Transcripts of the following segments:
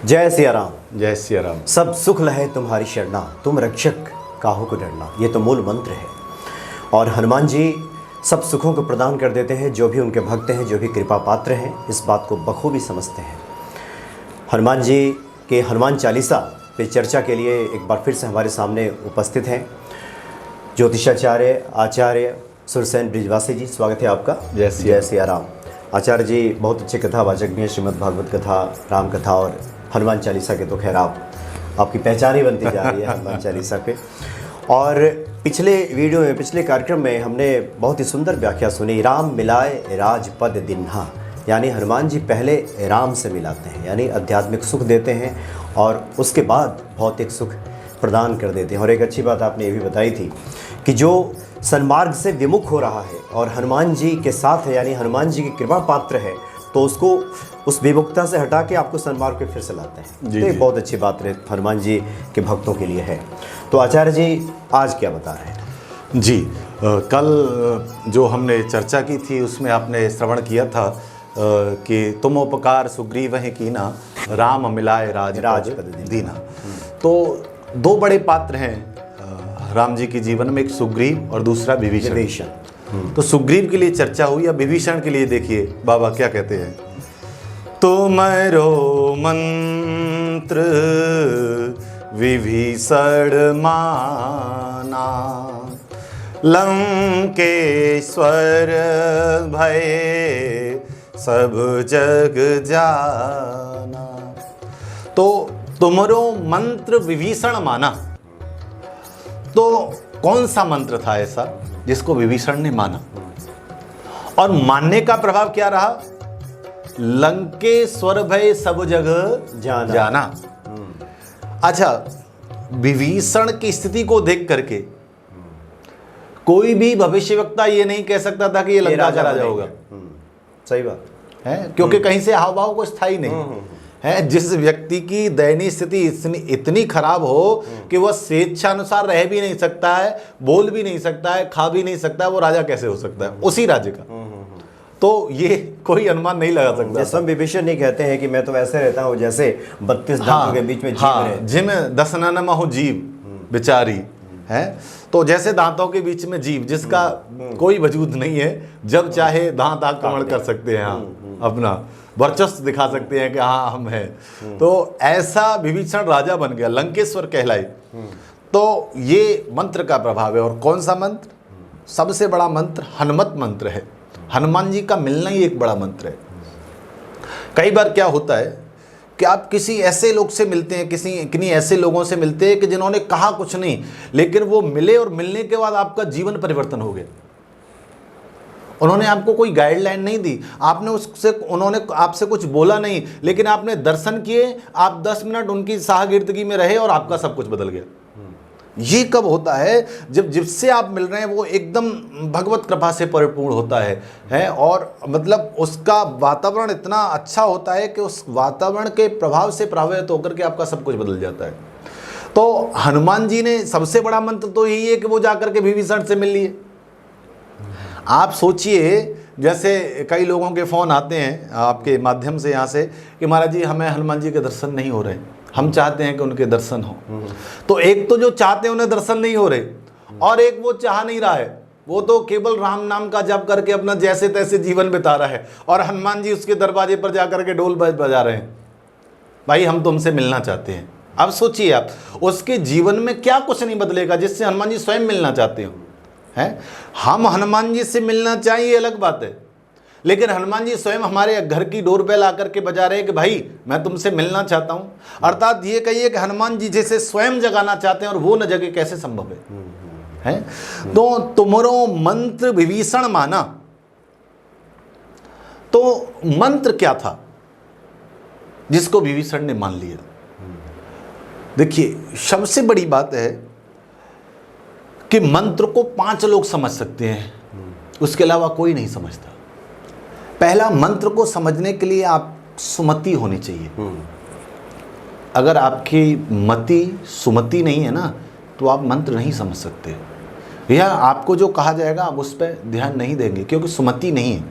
जय सिया राम। जय सिया राम। सब सुख लहे तुम्हारी शरणा, तुम रक्षक काहू को डरना, ये तो मूल मंत्र है। और हनुमान जी सब सुखों को प्रदान कर देते हैं। जो भी उनके भक्त हैं, जो भी कृपा पात्र हैं, इस बात को बखूबी समझते हैं। हनुमान जी के हनुमान चालीसा पे चर्चा के लिए एक बार फिर से हमारे सामने उपस्थित हैं ज्योतिषाचार्य आचार्य सुरसेन ब्रिजवासी जी। स्वागत है आपका। जय सिया राम। आचार्य जी बहुत अच्छे कथावाचक भी हैं। श्रीमद् भागवत कथा, राम कथा और हनुमान चालीसा के तो खैर आपकी पहचान ही बनती जा रही है हनुमान चालीसा पे। और पिछले वीडियो में, पिछले कार्यक्रम में हमने बहुत ही सुंदर व्याख्या सुनी। राम मिलाए राजपद दिन्हा, यानी हनुमान जी पहले राम से मिलाते हैं, यानी आध्यात्मिक सुख देते हैं और उसके बाद भौतिक सुख प्रदान कर देते हैं। और एक अच्छी बात आपने ये भी बताई थी कि जो सन्मार्ग से विमुख हो रहा है और हनुमान जी के साथ है, यानी हनुमान जी की कृपा पात्र है, तो उसको उस विमुखता से हटा के आपको सन्मार्ग पे फिर से लाते हैं। तो ये बहुत अच्छी बात है, हनुमान जी के भक्तों के लिए है। तो आचार्य जी आज क्या बता रहे हैं? जी कल जो हमने चर्चा की थी उसमें आपने श्रवण किया था कि तुम उपकार सुग्रीव हैं कीना, राम मिलाए राजपद दीना। तो दो बड़े पात्र हैं राम जी के जीवन में, एक सुग्रीव और दूसरा विभीषण। तो सुग्रीव के लिए चर्चा हुई। अब विभीषण के लिए देखिए बाबा क्या कहते हैं। तुम्हारो मंत्र विभीषण माना, लंकेश्वर भय सब जग जाना। तो तुमरो मंत्र विभीषण माना। तो कौन सा मंत्र था ऐसा जिसको विभीषण ने माना? और मानने का प्रभाव क्या रहा? लंकेश्वर भय सब जगह जाना। अच्छा, विभीषण की स्थिति को देख करके कोई भी भविष्यवक्ता ये नहीं कह सकता था कि ये लंका का राजा होगा। सही बात है, क्योंकि कहीं से हाव भाव को स्थायी नहीं है। जिस व्यक्ति की दयनीय स्थिति इतनी खराब हो कि वह स्वेच्छानुसार रह भी नहीं सकता है, बोल भी नहीं सकता है, खा भी नहीं सकता है, वो राजा कैसे हो सकता है उसी राज्य का? तो ये कोई अनुमान नहीं लगा सकता। जैसे विभीषण नहीं कहते हैं कि मैं तो ऐसे रहता हूँ जैसे 32 दांतों के बीच में जीव है। जिम दसनन महु जीव बिचारी है। तो जैसे दांतों के बीच में जीव जिसका कोई वजूद नहीं है, जब चाहे दांत आक्रमण कर सकते हैं, अपना वर्चस्व दिखा सकते हैं कि हाँ हम हैं। तो ऐसा विभीषण राजा बन गया, लंकेश्वर कहलाए। तो ये मंत्र का प्रभाव है। और कौन सा मंत्र? सबसे बड़ा मंत्र हनुमत मंत्र है। हनुमान जी का मिलना ही एक बड़ा मंत्र है। कई बार क्या होता है कि आप किसी ऐसे लोग से मिलते हैं, किन्हीं ऐसे लोगों से मिलते हैं कि जिन्होंने कहा कुछ नहीं, लेकिन वो मिले और मिलने के बाद आपका जीवन परिवर्तन हो गया। उन्होंने आपको कोई गाइडलाइन नहीं दी, उन्होंने आपसे कुछ बोला नहीं, लेकिन आपने दर्शन किए, आप 10 मिनट उनकी साहगिर्दगी में रहे और आपका सब कुछ बदल गया। ये कब होता है? जब जिससे आप मिल रहे हैं वो एकदम भगवत कृपा से परिपूर्ण होता है और मतलब उसका वातावरण इतना अच्छा होता है कि उस वातावरण के प्रभाव से प्रभावित होकर के आपका सब कुछ बदल जाता है। तो हनुमान जी ने सबसे बड़ा मंत्र तो यही है कि वो जाकर के विभीषण से मिल लिए। आप सोचिए, जैसे कई लोगों के फ़ोन आते हैं आपके माध्यम से यहाँ से कि महाराज जी हमें हनुमान जी के दर्शन नहीं हो रहे, हम चाहते हैं कि उनके दर्शन हो। तो एक तो जो चाहते हैं उन्हें दर्शन नहीं हो रहे, और एक वो चाह नहीं रहा है, वो तो केवल राम नाम का जप करके अपना जैसे तैसे जीवन बिता रहा है, और हनुमान जी उसके दरवाजे पर जाकर के ढोल बजा रहे हैं, भाई हम तुमसे मिलना चाहते हैं। अब सोचिए आप, उसके जीवन में क्या कुछ नहीं बदलेगा जिससे हनुमान जी स्वयं मिलना चाहते हो। हैं, हम हनुमान जी से मिलना चाहिए अलग बात है, लेकिन हनुमान जी स्वयं हमारे घर की डोरबेल आकर के बजा रहे हैं कि भाई मैं तुमसे मिलना चाहता हूं। अर्थात ये कहिए कि हनुमान जी जैसे स्वयं जगाना चाहते हैं और वो न जगे, कैसे संभव है? तो तुमरो मंत्र विभीषण माना। तो मंत्र क्या था जिसको विभीषण ने मान लिया? देखिए, सबसे बड़ी बात है कि मंत्र को 5 लोग समझ सकते हैं, उसके अलावा कोई नहीं समझता। पहला, मंत्र को समझने के लिए आप सुमति होनी चाहिए। अगर आपकी मति सुमति नहीं है ना, तो आप मंत्र नहीं समझ सकते, या आपको जो कहा जाएगा आप उस पर ध्यान नहीं देंगे क्योंकि सुमति नहीं है।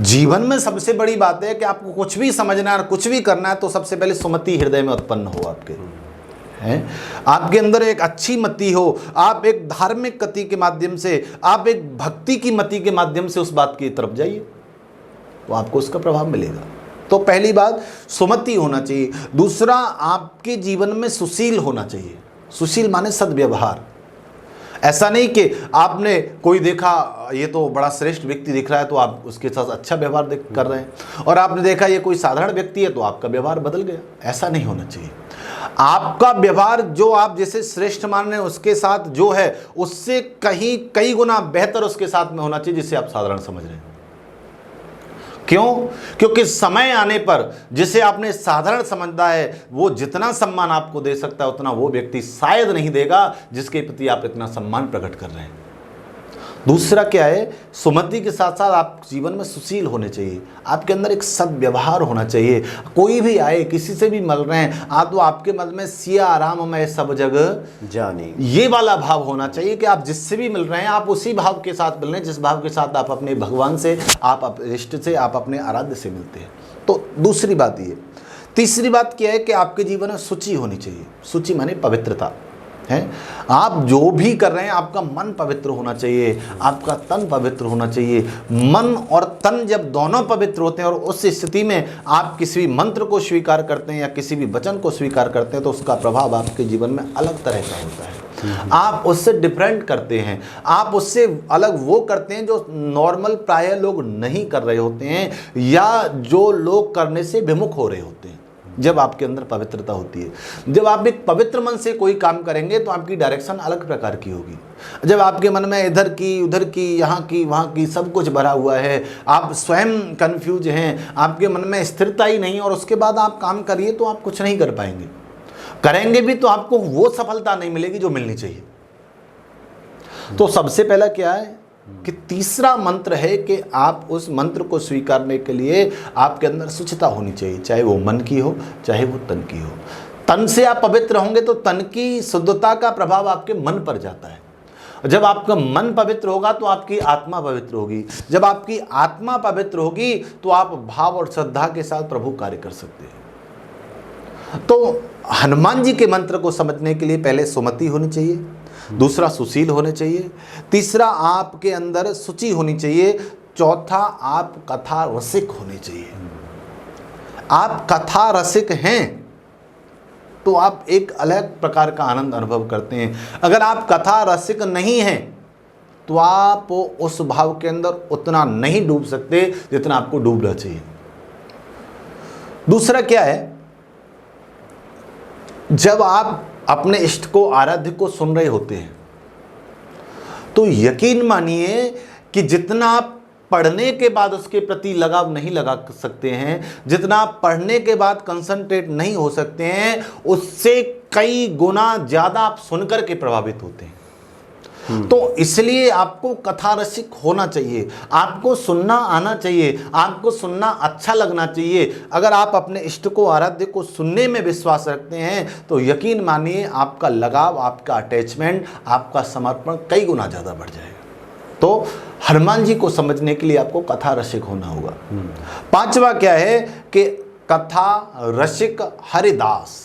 जीवन में सबसे बड़ी बात है कि आपको कुछ भी समझना है और कुछ भी करना है तो सबसे पहले सुमति हृदय में उत्पन्न हो आपके, हैं, आपके अंदर एक अच्छी मति हो, आप एक धार्मिक गति के माध्यम से, आप एक भक्ति की मति के माध्यम से उस बात की तरफ जाइए तो आपको उसका प्रभाव मिलेगा। तो पहली बात सुमति होना चाहिए। दूसरा, आपके जीवन में सुशील होना चाहिए। सुशील माने सद्व्यवहार। ऐसा नहीं कि आपने कोई देखा ये तो बड़ा श्रेष्ठ व्यक्ति दिख रहा है तो आप उसके साथ अच्छा व्यवहार कर रहे हैं, और आपने देखा ये कोई साधारण व्यक्ति है तो आपका व्यवहार बदल गया। ऐसा नहीं होना चाहिए। आपका व्यवहार जो आप जैसे श्रेष्ठ मान रहे हैं उसके साथ जो है उससे कई गुना बेहतर उसके साथ में होना चाहिए जिसे आप साधारण समझ रहे हैं। क्यों? क्योंकि समय आने पर जिसे आपने साधारण समझा है वो जितना सम्मान आपको दे सकता है उतना वो व्यक्ति शायद नहीं देगा जिसके प्रति आप इतना सम्मान प्रकट कर रहे हैं। दूसरा क्या है, सुमति के साथ साथ आप जीवन में सुशील होने चाहिए। आपके अंदर एक सद्व्यवहार होना चाहिए। कोई भी आए, किसी से भी मिल रहे हैं आप तो आपके मन में सिया राम मैं सब जगह जानी, ये वाला भाव होना चाहिए कि आप जिससे भी मिल रहे हैं आप उसी भाव के साथ मिल रहे हैं जिस भाव के साथ आप अपने भगवान से, आप इष्ट से, आप अपने आराध्य से मिलते हैं। तो दूसरी बात ये। तीसरी बात क्या है कि आपके जीवन में शुचि होनी चाहिए। शुचि माने पवित्रता है। आप जो भी कर रहे हैं आपका मन पवित्र होना चाहिए, आपका तन पवित्र होना चाहिए। मन और तन जब दोनों पवित्र होते हैं और उस स्थिति में आप किसी भी मंत्र को स्वीकार करते हैं या किसी भी वचन को स्वीकार करते हैं तो उसका प्रभाव आपके जीवन में अलग तरह का होता है। आप उससे डिफरेंट करते हैं, आप उससे अलग वो करते हैं जो नॉर्मल प्राय लोग नहीं कर रहे होते हैं या जो लोग करने से विमुख हो रहे होते हैं। जब आपके अंदर पवित्रता होती है, जब आप एक पवित्र मन से कोई काम करेंगे तो आपकी डायरेक्शन अलग प्रकार की होगी। जब आपके मन में इधर की उधर की यहाँ की वहाँ की सब कुछ भरा हुआ है, आप स्वयं कंफ्यूज हैं, आपके मन में स्थिरता ही नहीं, और उसके बाद आप काम करिए तो आप कुछ नहीं कर पाएंगे। करेंगे भी तो आपको वो सफलता नहीं मिलेगी जो मिलनी चाहिए। तो सबसे पहला क्या है कि तीसरा मंत्र है कि आप उस मंत्र को स्वीकारने के लिए आपके अंदर शुचिता होनी चाहिए, चाहे वो मन की हो चाहे वो तन की हो। तन से आप पवित्र होंगे तो तन की शुद्धता का प्रभाव आपके मन पर जाता है। जब आपका मन पवित्र होगा तो आपकी आत्मा पवित्र होगी। जब आपकी आत्मा पवित्र होगी तो आप भाव और श्रद्धा के साथ प्रभु कार्य कर सकते हैं। तो हनुमान जी के मंत्र को समझने के लिए पहले सुमति होनी चाहिए, दूसरा सुशील होने चाहिए, तीसरा आपके अंदर शुचि होनी चाहिए, चौथा आप कथा रसिक होने चाहिए। आप कथा रसिक हैं तो आप एक अलग प्रकार का आनंद अनुभव करते हैं। अगर आप कथा रसिक नहीं हैं तो आप उस भाव के अंदर उतना नहीं डूब सकते जितना आपको डूबना चाहिए। दूसरा क्या है, जब आप अपने इष्ट को, आराध्य को सुन रहे होते हैं तो यकीन मानिए कि जितना आप पढ़ने के बाद उसके प्रति लगाव नहीं लगा सकते हैं, जितना आप पढ़ने के बाद कंसंट्रेट नहीं हो सकते हैं, उससे कई गुना ज़्यादा आप सुनकर के प्रभावित होते हैं। तो इसलिए आपको कथा रसिक होना चाहिए, आपको सुनना आना चाहिए, आपको सुनना अच्छा लगना चाहिए। अगर आप अपने इष्ट को, आराध्य को सुनने में विश्वास रखते हैं तो यकीन मानिए आपका लगाव, आपका अटैचमेंट, आपका समर्पण कई गुना ज़्यादा बढ़ जाएगा। तो हनुमान जी को समझने के लिए आपको कथा रसिक होना होगा। पांचवा क्या है कि कथा रसिक हरिदास।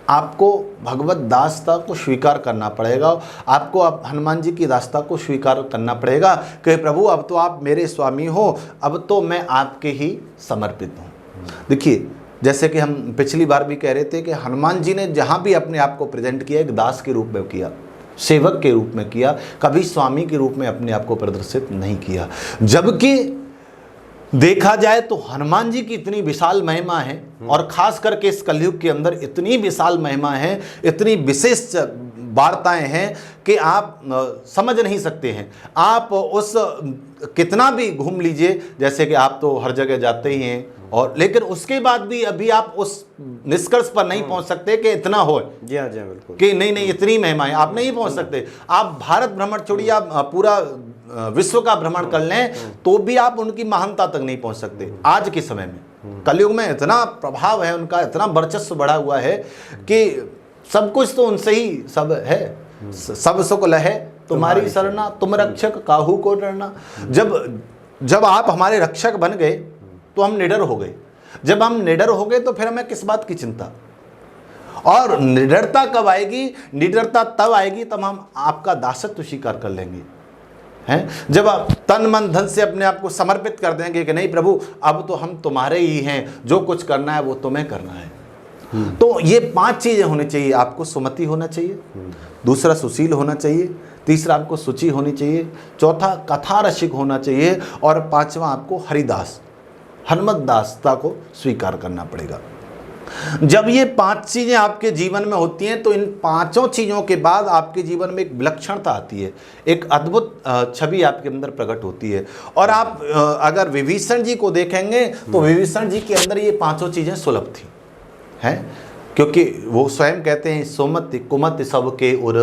आपको भगवत दासता को स्वीकार करना पड़ेगा, आपको हनुमान जी की दासता को स्वीकार करना पड़ेगा कि प्रभु अब तो आप मेरे स्वामी हो, अब तो मैं आपके ही समर्पित हूँ। देखिए, जैसे कि हम पिछली बार भी कह रहे थे कि हनुमान जी ने जहाँ भी अपने आप को प्रेजेंट किया एक दास के रूप में किया, सेवक के रूप में किया, कभी स्वामी के रूप में अपने आप को प्रदर्शित नहीं किया। जबकि देखा जाए तो हनुमान जी की इतनी विशाल महिमा है और खास करके इस कलयुग के अंदर इतनी विशाल महिमा है, इतनी विशेष वार्ताएं हैं कि आप समझ नहीं सकते हैं। आप उस कितना भी घूम लीजिए, जैसे कि आप तो हर जगह जाते ही हैं, और लेकिन उसके बाद भी अभी आप उस निष्कर्ष पर नहीं पहुंच सकते कि इतना हो। जी हाँ, जी बिल्कुल, कि नहीं इतनी महिमा है, आप नहीं पहुंच सकते। आप भारत भ्रमण छोड़िए, आप पूरा विश्व का भ्रमण कर लें तो भी आप उनकी महानता तक नहीं पहुंच सकते। आज के समय में कलयुग में इतना प्रभाव है उनका, इतना वर्चस्व बढ़ा हुआ है कि सब कुछ तो उनसे ही सब है। सब सुख लहे तुम्हारी सरना, तुम रक्षक काहू को डरना। जब जब आप हमारे रक्षक बन गए तो हम निडर हो गए। जब हम निडर हो गए तो फिर हमें किस बात की चिंता। और निडरता कब आएगी? निडरता तब आएगी तब हम आपका दासत्व स्वीकार कर लेंगे, हैं? जब आप तन मन धन से अपने आप को समर्पित कर देंगे कि नहीं प्रभु, अब तो हम तुम्हारे ही हैं, जो कुछ करना है वो तुम्हें करना है। तो ये 5 चीजें होनी चाहिए। आपको सुमति होना चाहिए, दूसरा सुशील होना चाहिए, तीसरा आपको सुचि होनी चाहिए, चौथा कथा रसिक होना चाहिए, और 5वां आपको हरिदास, हनुमत दासता को स्वीकार करना पड़ेगा। जब ये 5 चीजें आपके जीवन में होती हैं तो इन 5 चीजों के बाद आपके जीवन में एक विलक्षणता आती है, एक अद्भुत छवि आपके अंदर प्रकट होती है। और आप अगर विभीषण जी को देखेंगे तो विभीषण जी के अंदर ये 5 चीजें सुलभ थी, हैं? क्योंकि वो स्वयं कहते हैं सुमति कुमति सबके उर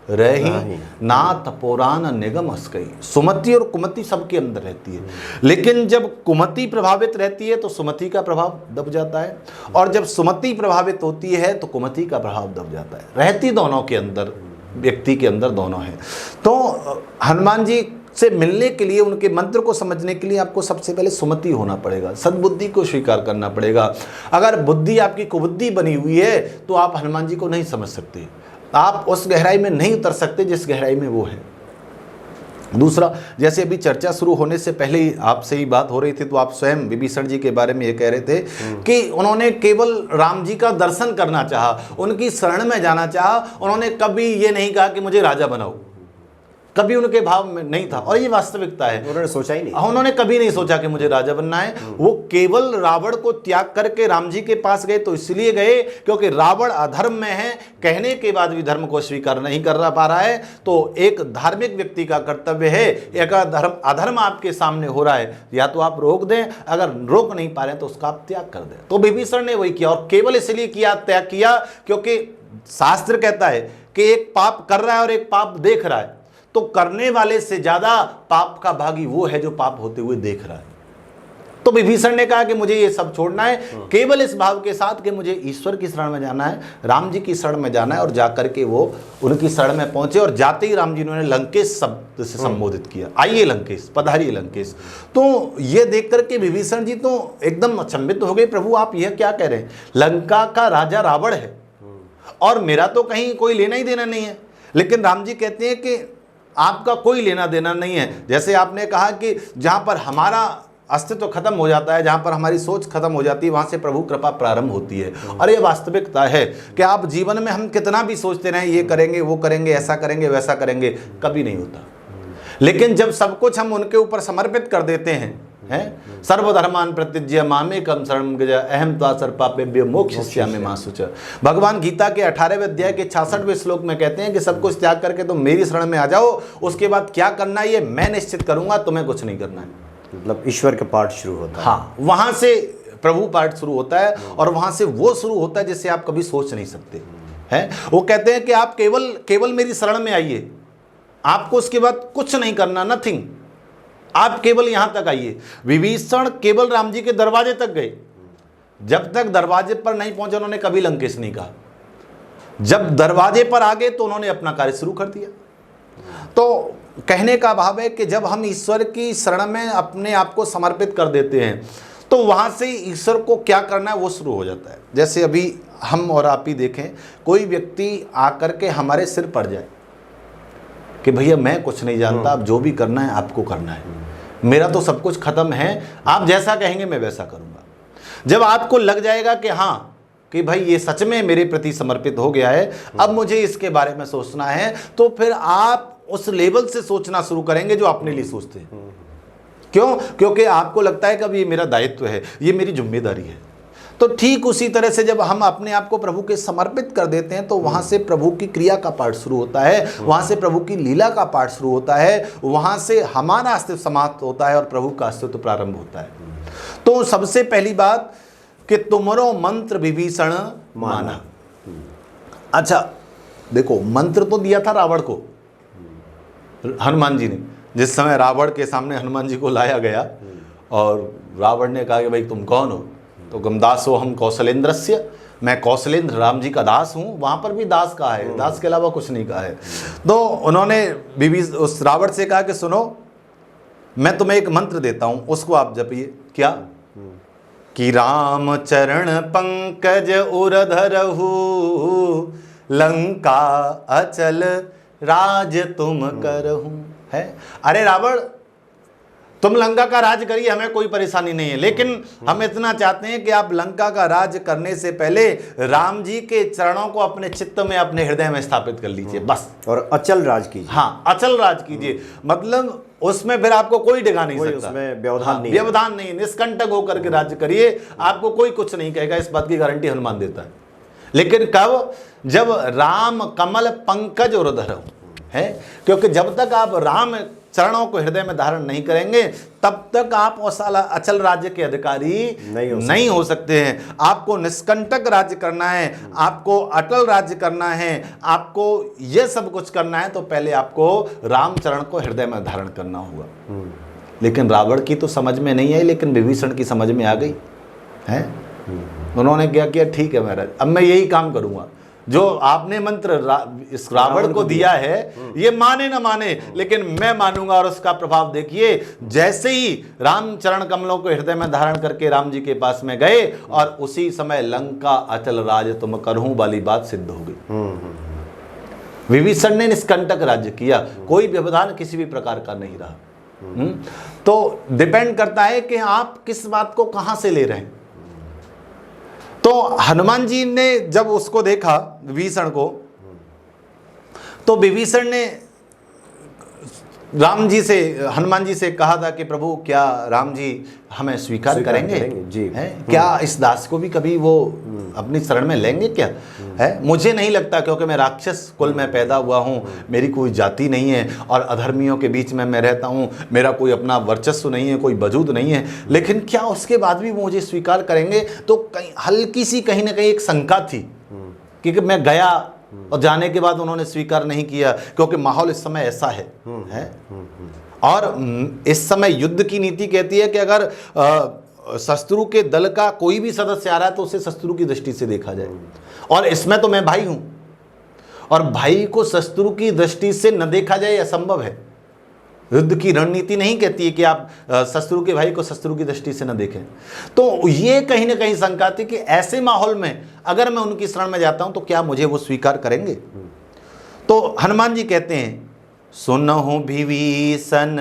रही नाथ पुराण निगम अस्कई। सुमति और कुमति सबके अंदर रहती है, लेकिन जब कुमति प्रभावित रहती है तो सुमति का प्रभाव दब जाता है, और जब सुमति प्रभावित होती है तो कुमति का प्रभाव दब जाता है। रहती दोनों के अंदर, व्यक्ति के अंदर दोनों है। तो हनुमान जी से मिलने के लिए, उनके मंत्र को समझने के लिए आपको सबसे पहले सुमति होना पड़ेगा, सद्बुद्धि को स्वीकार करना पड़ेगा। अगर बुद्धि आपकी कुबुद्धि बनी हुई है तो आप हनुमान जी को नहीं समझ सकते, आप उस गहराई में नहीं उतर सकते जिस गहराई में वो है। दूसरा, जैसे अभी चर्चा शुरू होने से पहले ही आपसे ही बात हो रही थी, तो आप स्वयं विभीषण जी के बारे में ये कह रहे थे कि उन्होंने केवल राम जी का दर्शन करना चाहा, उनकी शरण में जाना चाहा। उन्होंने कभी ये नहीं कहा कि मुझे राजा बनाओ, कभी उनके भाव में नहीं था, और ये वास्तविकता है। उन्होंने सोचा ही नहीं, उन्होंने कभी नहीं सोचा कि मुझे राजा बनना है। वो केवल रावण को त्याग करके राम जी के पास गए तो इसलिए गए क्योंकि रावण अधर्म में है, कहने के बाद भी धर्म को स्वीकार नहीं कर पा रहा है। तो एक धार्मिक व्यक्ति का कर्तव्य है, एक अधर्म आपके सामने हो रहा है, या तो आप रोक दें, अगर रोक नहीं पा रहे तो उसका आप त्याग कर दें। तो विभीषण ने वही किया, और केवल इसलिए किया, त्याग किया, क्योंकि शास्त्र कहता है कि एक पाप कर रहा है और एक पाप देख रहा है, तो करने वाले से ज्यादा पाप का भागी वो है जो पाप होते हुए देख रहा है। तो विभीषण ने कहा कि मुझे ये सब छोड़ना है, केवल इस भाव के साथ कि मुझे ईश्वर की शरण में जाना है, राम जी की शरण में जाना है। और जाकर के वो उनकी शरण में पहुंचे, और जाते ही राम जी ने लंकेश शब्द से संबोधित किया, आइए लंकेश, पधारिए लंकेश। तो ये देख करके विभीषण जी तो एकदम अचंभित हो गए, प्रभु आप यह क्या कह रहे हैं? लंका का राजा रावण है और मेरा तो कहीं कोई लेना ही देना नहीं है। लेकिन राम जी कहते हैं कि आपका कोई लेना देना नहीं है। जैसे आपने कहा कि जहाँ पर हमारा अस्तित्व खत्म हो जाता है, जहाँ पर हमारी सोच खत्म हो जाती है, वहाँ से प्रभु कृपा प्रारंभ होती है। और ये वास्तविकता है कि आप जीवन में हम कितना भी सोचते रहें, ये करेंगे वो करेंगे, ऐसा करेंगे वैसा करेंगे, कभी नहीं होता। लेकिन जब सब कुछ हम उनके ऊपर समर्पित कर देते हैं, सर्वधर्मान प्रतिज्य मामेकम शरणं गज अहम त्वा सर्वपापेभ्यो मोक्षयिष्यामि मा शुचः। भगवान गीता के 18वें अध्याय के 66वें श्लोक में कहते हैं कि सब कुछ त्याग करके तुम मेरी शरण में आ जाओ, उसके बाद क्या करना है ये मैं निश्चित करूंगा, तुम्हें कुछ नहीं करना है। मतलब ईश्वर का पाठ शुरू होता है। हाँ, वहां से प्रभु पाठ शुरू होता है, और वहां से वो शुरू होता है जिससे आप कभी सोच नहीं सकते हैं। वो कहते हैं कि आप केवल मेरी शरण में आइए, आपको उसके बाद कुछ नहीं करना, नथिंग, आप केवल यहां तक आइए। विभीषण केवल राम जी के दरवाजे तक गए, जब तक दरवाजे पर नहीं पहुंचे उन्होंने कभी लंकेश नहीं कहा। जब दरवाजे पर आ गए तो उन्होंने अपना कार्य शुरू कर दिया। तो कहने का भाव है कि जब हम ईश्वर की शरण में अपने आप को समर्पित कर देते हैं तो वहां से ईश्वर को क्या करना है वो शुरू हो जाता है। जैसे अभी हम और आप ही देखें, कोई व्यक्ति आकर के हमारे सिर पड़ जाए कि भैया मैं कुछ नहीं जानता, आप जो भी करना है आपको करना है, मेरा तो सब कुछ खत्म है, आप जैसा कहेंगे मैं वैसा करूंगा। जब आपको लग जाएगा कि हाँ कि भाई ये सच में मेरे प्रति समर्पित हो गया है, अब मुझे इसके बारे में सोचना है, तो फिर आप उस लेवल से सोचना शुरू करेंगे जो अपने लिए सोचते हैं। क्यों? क्योंकि आपको लगता है कि अब ये मेरा दायित्व है, ये मेरी जिम्मेदारी है। तो ठीक उसी तरह से जब हम अपने आप को प्रभु के समर्पित कर देते हैं तो वहां से प्रभु की क्रिया का पाठ शुरू होता है, वहां से प्रभु की लीला का पाठ शुरू होता है, वहां से हमारा अस्तित्व समाप्त होता है और प्रभु का अस्तित्व प्रारंभ होता है। तो सबसे पहली बात कि तुमरो मंत्र विभीषण माना। अच्छा देखो, मंत्र तो दिया था रावण को हनुमान जी ने। जिस समय रावण के सामने हनुमान जी को लाया गया और रावण ने कहा कि भाई तुम कौन हो, तो गमदासो हम कौशलेंद्रस्य, मैं कौशलेंद्र राम जी का दास हूँ। वहाँ पर भी दास कहा है, दास के अलावा कुछ नहीं कहा है। तो उन्होंने उस रावण से कहा कि सुनो, मैं तुम्हें एक मंत्र देता हूं, उसको आप जपिए। क्या? कि राम चरण पंकज उरधरहु, लंका अचल राज तुम करहु। है, अरे रावण तुम लंका का राज करिए, हमें कोई परेशानी नहीं है, लेकिन हम इतना चाहते हैं कि आप लंका का राज करने से पहले राम जी के चरणों को अपने चित्त में, अपने हृदय में स्थापित कर लीजिए, बस। और अचल राज कीजिए। हाँ, अचल राज कीजिए, मतलब उसमें फिर आपको कोई डिगा नहीं सकता, उसमें व्यवधान नहीं, व्यवधान नहीं, निष्कंटक होकर के राज्य करिए, आपको कोई कुछ नहीं कहेगा, इस बात की गारंटी हनुमान देता है। लेकिन कब? जब राम कमल पंकज उरधरहु, है, क्योंकि जब तक आप राम चरणों को हृदय में धारण नहीं करेंगे तब तक आप अचल राज्य के अधिकारी नहीं हो सकते हैं। आपको निष्कंटक राज्य करना है, आपको अटल राज्य करना है, आपको यह सब कुछ करना है, तो पहले आपको रामचरण को हृदय में धारण करना होगा। लेकिन रावण की तो समझ में नहीं आई, लेकिन विभीषण की समझ में आ गई है। उन्होंने क्या किया? ठीक है महाराज, अब मैं यही काम करूंगा, जो आपने मंत्र इस रावण को दिया है, ये माने ना माने, लेकिन मैं मानूंगा। और उसका प्रभाव देखिए, जैसे ही रामचरण कमलों को हृदय में धारण करके राम जी के पास में गए, और उसी समय लंका अचल राज तुम करहूं वाली बात सिद्ध हो गई। विभीषण ने निष्कंटक राज्य किया, कोई व्यवधान किसी भी प्रकार का नहीं रहा। तो डिपेंड करता है कि आप किस बात को कहां से ले रहे हैं। तो हनुमान जी ने जब उसको देखा, विभीषण को, तो विभीषण ने राम जी से, हनुमान जी से कहा था कि प्रभु क्या राम जी हमें स्वीकार करेंगे जी? है, क्या इस दास को भी कभी वो अपनी शरण में लेंगे क्या? है, मुझे नहीं लगता, क्योंकि मैं राक्षस कुल में पैदा हुआ हूँ, मेरी कोई जाति नहीं है, और अधर्मियों के बीच में मैं रहता हूँ, मेरा कोई अपना वर्चस्व नहीं है, कोई वजूद नहीं है, लेकिन क्या उसके बाद भी वो मुझे स्वीकार करेंगे? तो कहीं हल्की सी कहीं ना कहीं एक शंका थी, क्योंकि मैं गया और जाने के बाद उन्होंने स्वीकार नहीं किया, क्योंकि माहौल इस समय ऐसा है। और इस समय युद्ध की नीति कहती है कि अगर शत्रु के दल का कोई भी सदस्य आ रहा है तो उसे शत्रु की दृष्टि से देखा जाए, और इसमें तो मैं भाई हूं, और भाई को शत्रु की दृष्टि से न देखा जाए असंभव है। युद्ध की रणनीति नहीं कहती है कि आप शत्रु के भाई को शत्रु की दृष्टि से न देखें। तो ये कहीं ना कहीं शंका थी कि ऐसे माहौल में अगर मैं उनकी शरण में जाता हूं तो क्या मुझे वो स्वीकार करेंगे? तो हनुमान जी कहते हैं, सुनहु विभीषण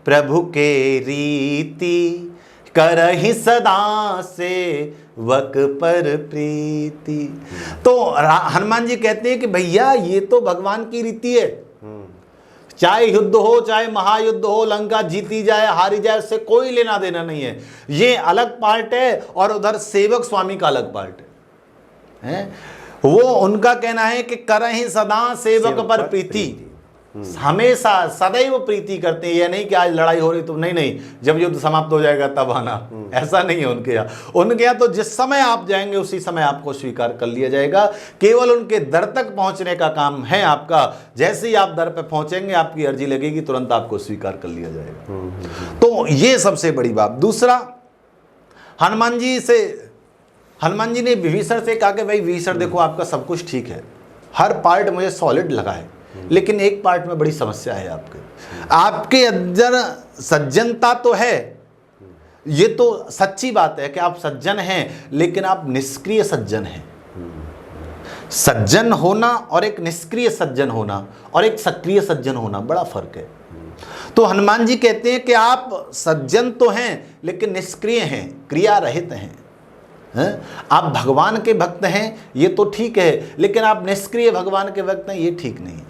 प्रभु के रीति, करहि सदा से वक पर प्रीति। तो हनुमान जी कहते हैं कि भैया ये तो भगवान की रीति है, चाहे युद्ध हो, चाहे महायुद्ध हो, लंका जीती जाए हारी जाए, उससे कोई लेना देना नहीं है। ये अलग पार्ट है, और उधर सेवक स्वामी का अलग पार्ट है। वो उनका कहना है कि करहि सदा सेवक पर प्रीति, हमेशा सदैव प्रीति करते हैं। ये नहीं कि आज लड़ाई हो रही तो नहीं, जब युद्ध समाप्त हो जाएगा तब आना, ऐसा नहीं है उनके यहाँ। उनके यहाँ तो जिस समय आप जाएंगे उसी समय आपको स्वीकार कर लिया जाएगा। केवल उनके दर तक पहुंचने का काम है आपका। जैसे ही आप दर पे पहुंचेंगे, आपकी अर्जी लगेगी, तुरंत आपको स्वीकार कर लिया जाएगा। तो ये सबसे बड़ी बात। दूसरा, हनुमान जी ने विभीषण से कहा कि भाई विभीषण देखो, आपका सब कुछ ठीक है, हर पार्ट मुझे सॉलिड लगा है, लेकिन एक पार्ट में बड़ी समस्या है आपके अंदर सज्जनता तो है, ये तो सच्ची बात है कि आप सज्जन हैं, लेकिन आप निष्क्रिय सज्जन हैं। सज्जन होना और एक निष्क्रिय सज्जन होना और एक सक्रिय सज्जन होना बड़ा फर्क है। तो हनुमान जी कहते हैं कि आप सज्जन तो हैं लेकिन निष्क्रिय हैं, क्रिया रहित हैं। आप भगवान के भक्त हैं ये तो ठीक है, लेकिन आप निष्क्रिय भगवान के भक्त हैं ये ठीक नहीं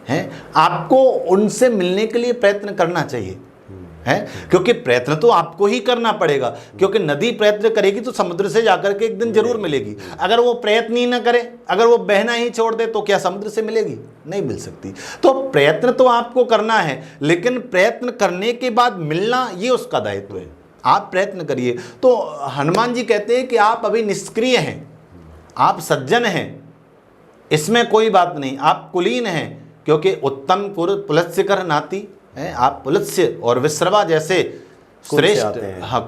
है। आपको उनसे मिलने के लिए प्रयत्न करना चाहिए, है, क्योंकि प्रयत्न तो आपको ही करना पड़ेगा, क्योंकि नदी प्रयत्न करेगी तो समुद्र से जाकर के एक दिन जरूर मिलेगी। अगर वो प्रयत्न ही ना करे, अगर वो बहना ही छोड़ दे, तो क्या समुद्र से मिलेगी? नहीं मिल सकती। तो प्रयत्न तो आपको करना है, लेकिन प्रयत्न करने के बाद मिलना ये उसका दायित्व है। आप प्रयत्न करिए। तो हनुमान जी कहते हैं कि आप अभी निष्क्रिय हैं, आप सज्जन हैं, इसमें कोई बात नहीं। आप कुलीन हैं, क्योंकि उत्तम पुलत्स्य कर नाती है, आप पुलत्स्य और विश्रवा जैसे श्रेष्ठ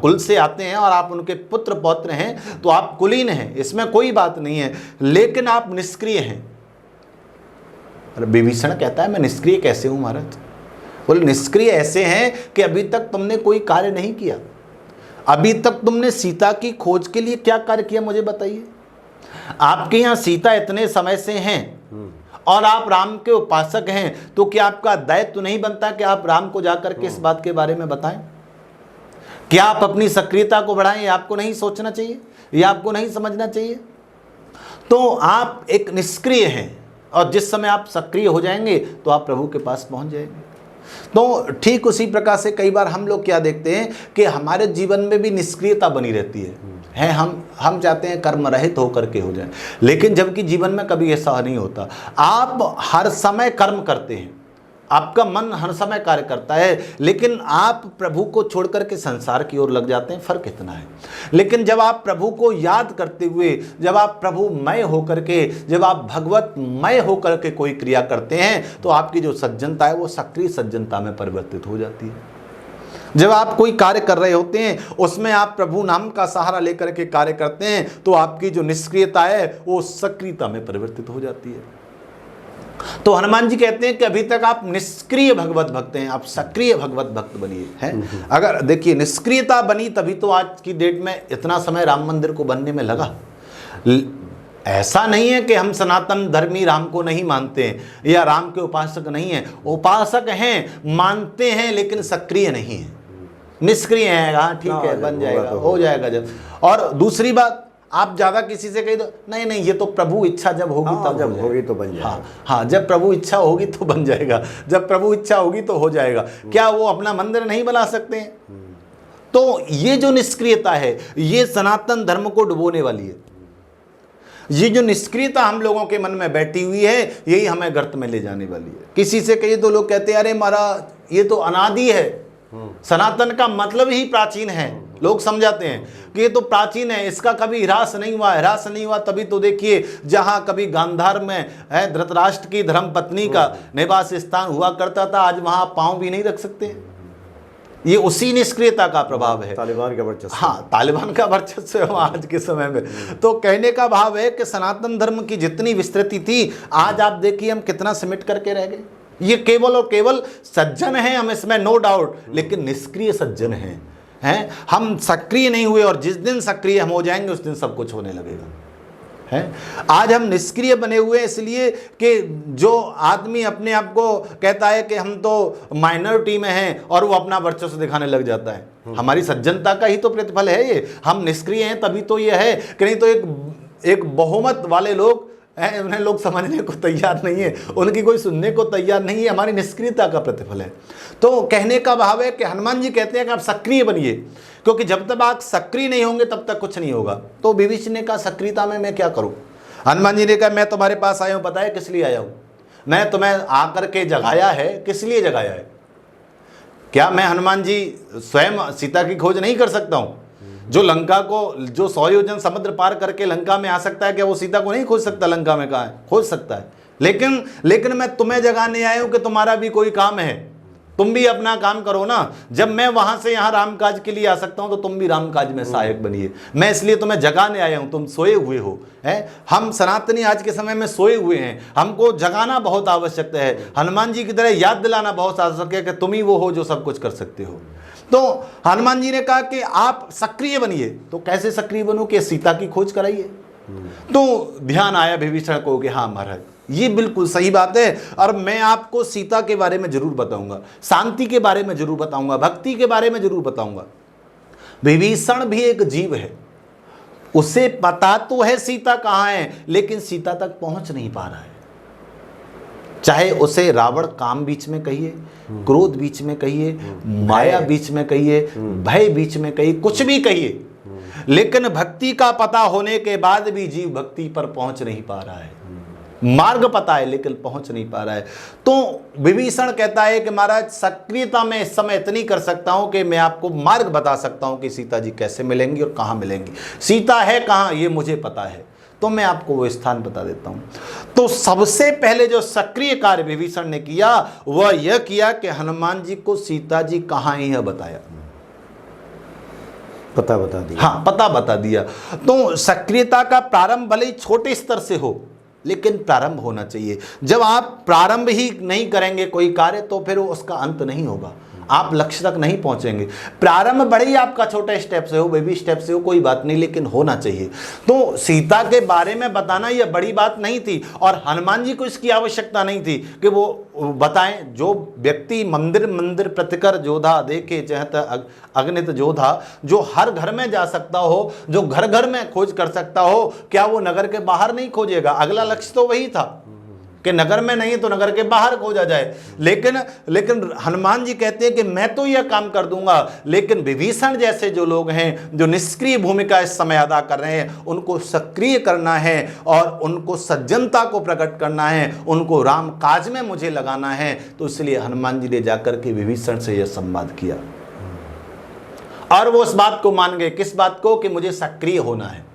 कुल से आते हैं, और आप उनके पुत्र पौत्र हैं, तो आप कुलीन हैं, इसमें कोई बात नहीं है, लेकिन आप निष्क्रिय हैं। विभीषण कहता है मैं निष्क्रिय कैसे हूं महाराज? बोले निष्क्रिय ऐसे हैं कि अभी तक तुमने कोई कार्य नहीं किया। अभी तक तुमने सीता की खोज के लिए क्या कार्य किया मुझे बताइए। आपके यहाँ सीता इतने समय से हैं और आप राम के उपासक हैं, तो क्या आपका दायित्व तो नहीं बनता कि आप राम को जाकर के इस बात के बारे में बताएं? क्या आप अपनी सक्रियता को बढ़ाएं? ये आपको नहीं सोचना चाहिए? ये आपको नहीं समझना चाहिए? तो आप एक निष्क्रिय हैं, और जिस समय आप सक्रिय हो जाएंगे तो आप प्रभु के पास पहुंच जाएंगे। तो ठीक उसी प्रकार से कई बार हम लोग क्या देखते हैं कि हमारे जीवन में भी निष्क्रियता बनी रहती है। हम चाहते हैं कर्म रहित होकर के हो जाए, लेकिन जबकि जीवन में कभी ऐसा नहीं होता। आप हर समय कर्म करते हैं, आपका मन हर समय कार्य करता है, लेकिन आप प्रभु को छोड़कर के संसार की ओर लग जाते हैं। फर्क इतना है। लेकिन जब आप प्रभु को याद करते हुए, जब आप प्रभुमय होकर के, जब आप भगवतमय होकर के कोई क्रिया करते हैं, तो आपकी जो सज्जनता है वो सक्रिय सज्जनता में परिवर्तित हो जाती है। जब आप कोई कार्य कर रहे होते हैं, उसमें आप प्रभु नाम का सहारा लेकर के कार्य करते हैं, तो आपकी जो निष्क्रियता है वो सक्रियता में परिवर्तित हो जाती है। तो हनुमान जी कहते हैं कि अभी तक आप निष्क्रिय भगवत भक्त हैं, आप सक्रिय भगवत भक्त बनिए। हैं अगर देखिए निष्क्रियता बनी तभी तो आज की डेट में इतना समय राम मंदिर को बनने में लगा। ऐसा नहीं है कि हम सनातन धर्मी राम को नहीं मानते हैं या राम के उपासक नहीं हैं। उपासक हैं, मानते हैं, लेकिन सक्रिय नहीं है, निष्क्रिय हैं। हाँ ठीक है, बन जाएगा, हो जाएगा जब। और दूसरी बात, आप ज्यादा किसी से कही दो, नहीं नहीं ये तो प्रभु इच्छा जब होगी तब जब होगी तो बन जाएगा। हाँ, जब प्रभु इच्छा होगी तो बन जाएगा, जब प्रभु इच्छा होगी तो हो जाएगा। क्या वो अपना मंदिर नहीं बना सकते हैं? तो ये जो निष्क्रियता है, ये सनातन धर्म को डुबोने वाली है। ये जो निष्क्रियता हम लोगों के मन में बैठी हुई है, यही हमें गर्त में ले जाने वाली है। किसी से कहिए तो लोग कहते हैं अरे महाराज ये तो अनादि है, सनातन का मतलब ही प्राचीन है। लोग समझाते हैं कि ये तो प्राचीन है, इसका कभी ह्रास नहीं हुआ। ह्रास नहीं हुआ तभी तो देखिए, जहां कभी गांधार में है धृतराष्ट्र की धर्म पत्नी का निवास स्थान हुआ करता था, आज वहां पांव भी नहीं रख सकते। ये उसी निष्क्रियता का प्रभाव है, तालिबान का वर्चस्व। हाँ, तालिबान का वर्चस्व है आज के समय में। तो कहने का भाव है कि सनातन धर्म की जितनी विस्तृति थी, आज आप देखिए हम कितना सिमट करके रह गए। ये केवल और केवल सज्जन हैं हम, इसमें नो डाउट, लेकिन निष्क्रिय सज्जन हैं। हम सक्रिय नहीं हुए, और जिस दिन सक्रिय हम हो जाएंगे उस दिन सब कुछ होने लगेगा। है आज हम निष्क्रिय बने हुए इसलिए कि जो आदमी अपने आप को कहता है कि हम तो माइनॉरिटी में हैं और वो अपना वर्चस्व दिखाने लग जाता है। हमारी सज्जनता का ही तो प्रतिफल है ये। हम निष्क्रिय हैं तभी तो ये है कि नहीं तो एक बहुमत वाले लोग हैं, उन्हें लोग समझने को तैयार नहीं है, उनकी कोई सुनने को तैयार नहीं है। हमारी निष्क्रियता का प्रतिफल है। तो कहने का भाव है कि हनुमान जी कहते हैं कि आप सक्रिय बनिए, क्योंकि जब तक आप सक्रिय नहीं होंगे तब तक कुछ नहीं होगा। तो विभीषण ने कहा सक्रियता में मैं क्या करूं? हनुमान जी ने कहा मैं तुम्हारे पास आया हूं, पता है किस लिए आया हूं? मैं तुम्हें आकर के जगाया है, किस लिए जगाया है? क्या मैं हनुमान जी स्वयं सीता की खोज नहीं कर सकता हूं? जो लंका को, जो 100 योजन समुद्र पार करके लंका में आ सकता है, क्या वो सीता को नहीं खोज सकता? लंका में कहाँ है? खोज सकता है। लेकिन मैं तुम्हें जगाने आया हूं कि तुम्हारा भी कोई काम है, तुम भी अपना काम करो ना। जब मैं वहां से यहां रामकाज के लिए आ सकता हूं तो तुम भी रामकाज में सहायक बनिए। मैं इसलिए तुम्हें जगाने आया हूं, तुम सोए हुए हो। हम सनातनी आज के समय में सोए हुए हैं, हमको जगाना बहुत आवश्यक है। हनुमान जी की तरह याद दिलाना बहुत आवश्यक है कि तुम ही वो हो जो सब कुछ कर सकते हो। तो हनुमान जी ने कहा कि आप सक्रिय बनिए। तो कैसे सक्रिय बनूं? कि सीता की खोज कराइए। तो ध्यान आया विभीषण को कि हाँ महाराज ये बिल्कुल सही बात है, और मैं आपको सीता के बारे में जरूर बताऊंगा, शांति के बारे में जरूर बताऊंगा, भक्ति के बारे में जरूर बताऊंगा। विभीषण भी एक जीव है, उसे पता तो है सीता कहाँ है, लेकिन सीता तक पहुंच नहीं पा रहा है। चाहे उसे रावण काम बीच में कहिए, क्रोध बीच में कहिए, माया बीच में कहिए, भय बीच में कहिए, कुछ भी कहिए, लेकिन भक्ति का पता होने के बाद भी जीव भक्ति पर पहुंच नहीं पा रहा है। मार्ग पता है लेकिन पहुंच नहीं पा रहा है। तो विभीषण कहता है कि महाराज सक्रियता में इस समय इतनी कर सकता हूं कि मैं आपको मार्ग बता सकता हूं कि सीता जी कैसे मिलेंगी और कहां मिलेंगी। सीता है कहां ये मुझे पता है, तो मैं आपको वो स्थान बता देता हूं। तो सबसे पहले जो सक्रिय कार्य विभीषण ने किया वह यह किया कि हनुमान जी को सीता जी कहां ही है बताया, पता बता दिया। हाँ, पता बता दिया। तो सक्रियता का प्रारंभ भले ही छोटे स्तर से हो, लेकिन प्रारंभ होना चाहिए। जब आप प्रारंभ ही नहीं करेंगे कोई कार्य तो फिर उसका अंत नहीं होगा, आप लक्ष्य तक नहीं पहुंचेंगे। प्रारंभ बड़े ही आपका छोटा स्टेप से हो, बेबी स्टेप से हो, कोई बात नहीं, लेकिन होना चाहिए। तो सीता के बारे में बताना यह बड़ी बात नहीं थी और हनुमान जी को इसकी आवश्यकता नहीं थी कि वो बताएं। जो व्यक्ति मंदिर मंदिर प्रतिकर जोधा देखे चहत अगणित जोधा, जो हर घर में जा सकता हो, जो घर घर में खोज कर सकता हो, क्या वो नगर के बाहर नहीं खोजेगा? अगला लक्ष्य तो वही था कि नगर में नहीं तो नगर के बाहर खोजा जाए। लेकिन हनुमान जी कहते हैं कि मैं तो यह काम कर दूंगा, लेकिन विभीषण जैसे जो लोग हैं जो निष्क्रिय भूमिका इस समय अदा कर रहे हैं, उनको सक्रिय करना है और उनको सज्जनता को प्रकट करना है, उनको राम काज में मुझे लगाना है। तो इसलिए हनुमान जी ने जाकर के विभीषण से यह संवाद किया और वो उस बात को मान गए। किस बात को? कि मुझे सक्रिय होना है।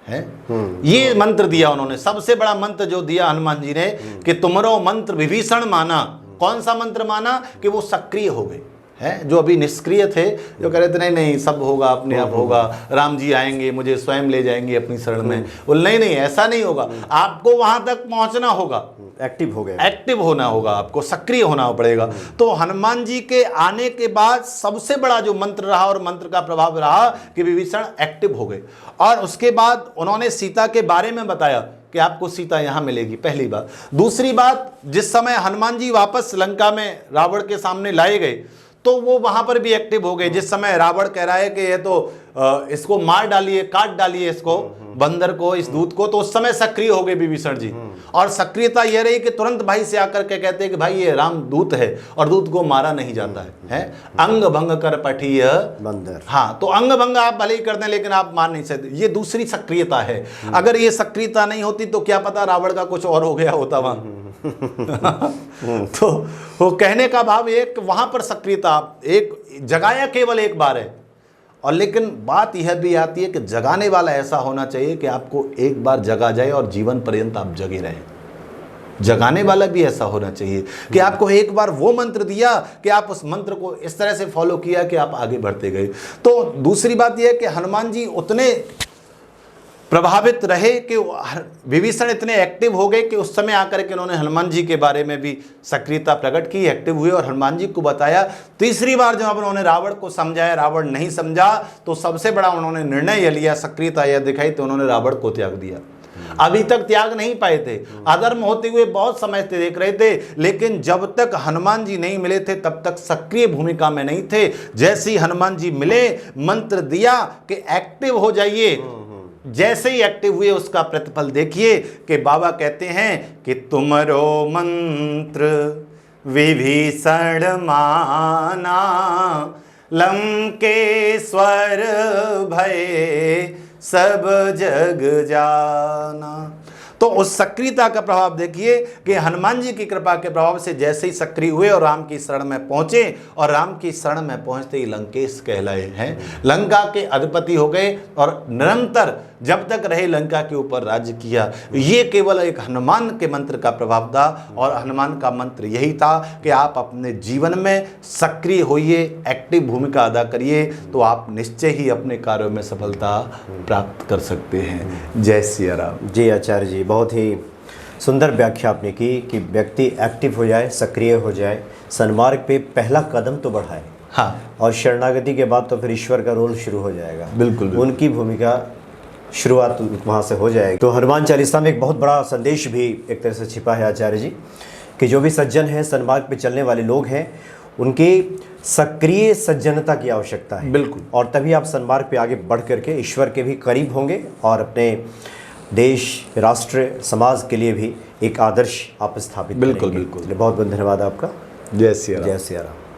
ये मंत्र दिया उन्होंने, सबसे बड़ा मंत्र जो दिया हनुमान जी ने कि तुमरो मंत्र विभीषण माना। कौन सा मंत्र माना? कि वो सक्रिय हो गए हैं। जो अभी निष्क्रिय थे, जो कह रहे थे नहीं नहीं सब होगा, अपने आप होगा, राम जी आएंगे मुझे स्वयं ले जाएंगे अपनी शरण में, बोल नहीं नहीं ऐसा नहीं होगा, आपको वहां तक पहुंचना होगा, एक्टिव हो गए, एक्टिव होना होगा, आपको सक्रिय होना पड़ेगा। तो हनुमान जी के आने के बाद सबसे बड़ा जो मंत्र रहा और मंत्र का प्रभाव रहा कि विभीषण एक्टिव हो गए। और उसके बाद उन्होंने सीता के बारे में बताया कि आपको सीता यहां मिलेगी, पहली बात। दूसरी बात, जिस समय हनुमान जी वापस लंका में रावण के सामने लाए गए तो वो वहां पर भी एक्टिव हो गए। जिस समय रावण कह रहा है कि ये तो इसको मार डालिए, काट डालिए इसको, बंदर को, इस दूत को, तो उस समय सक्रिय हो गए विभीषण जी। और सक्रियता यह रही कि तुरंत भाई से आकर के कहते हैं कि भाई ये राम दूत है और दूत को मारा नहीं जाता है? अंग भंग कर पठिय बंदर। हाँ, तो अंग भंग आप भले ही कर दें लेकिन आप मार नहीं सकते। ये दूसरी सक्रियता है। अगर ये सक्रियता नहीं होती तो क्या पता रावण का कुछ और हो गया होता वहां। तो वो कहने का भाव एक वहां पर सक्रियता एक जगाया केवल एक बार है। और लेकिन बात यह भी आती है कि जगाने वाला ऐसा होना चाहिए कि आपको एक बार जगा जाए और जीवन पर्यंत आप जगे रहें। जगाने वाला भी ऐसा होना चाहिए कि आपको एक बार वो मंत्र दिया कि आप उस मंत्र को इस तरह से फॉलो किया कि आप आगे बढ़ते गए। तो दूसरी बात यह है कि हनुमान जी उतने प्रभावित रहे कि विभीषण इतने एक्टिव हो गए कि उस समय आकर के उन्होंने हनुमान जी के बारे में भी सक्रियता प्रकट की, एक्टिव हुए और हनुमान जी को बताया। तीसरी बार जब उन्होंने रावण को समझाया, रावण नहीं समझा, तो सबसे बड़ा उन्होंने निर्णय यह लिया, सक्रियता यह दिखाई, तो उन्होंने रावण को त्याग दिया। अभी तक त्याग नहीं पाए थे, अधर्म होते हुए बहुत समय से देख रहे थे, लेकिन जब तक हनुमान जी नहीं मिले थे तब तक सक्रिय भूमिका में नहीं थे। जैसे ही हनुमान जी मिले, मंत्र दिया कि एक्टिव हो जाइए, जैसे ही एक्टिव हुए उसका प्रतिफल देखिए कि बाबा कहते हैं कि तुमरो मंत्र विभीषण माना, लंकेश्वर भय सब जग जाना। तो उस सक्रियता का प्रभाव देखिए कि हनुमान जी की कृपा के प्रभाव से जैसे ही सक्रिय हुए और राम की शरण में पहुंचे, और राम की शरण में पहुंचते ही लंकेश कहलाए हैं, लंका के अधिपति हो गए और निरंतर जब तक रहे लंका के ऊपर राज्य किया। ये केवल एक हनुमान के मंत्र का प्रभाव था और हनुमान का मंत्र यही था कि आप अपने जीवन में सक्रिय होइए, एक्टिव भूमिका अदा करिए, तो आप निश्चय ही अपने कार्यों में सफलता प्राप्त कर सकते हैं। जय सिया राम। जी आचार्य जी, बहुत ही सुंदर व्याख्या आपने की कि व्यक्ति एक्टिव हो जाए, सक्रिय हो जाए, सन्मार्ग पे पहला कदम तो बढ़ाए। हाँ, और शरणागति के बाद तो फिर ईश्वर का रोल शुरू हो जाएगा। बिल्कुल। उनकी भूमिका शुरुआत वहाँ से हो जाएगी। तो हनुमान चालीसा में एक बहुत बड़ा संदेश भी एक तरह से छिपा है आचार्य जी, कि जो भी सज्जन हैं, सन्मार्ग पे चलने वाले लोग हैं, उनकी सक्रिय सज्जनता की आवश्यकता है। बिल्कुल। और तभी आप सन्मार्ग पे आगे बढ़ करके ईश्वर के भी करीब होंगे और अपने देश, राष्ट्र, समाज के लिए भी एक आदर्श आप स्थापित बिल्कुल करेंगे। बिल्कुल। बहुत बहुत धन्यवाद आपका। जय सिया राम। जय सिया राम।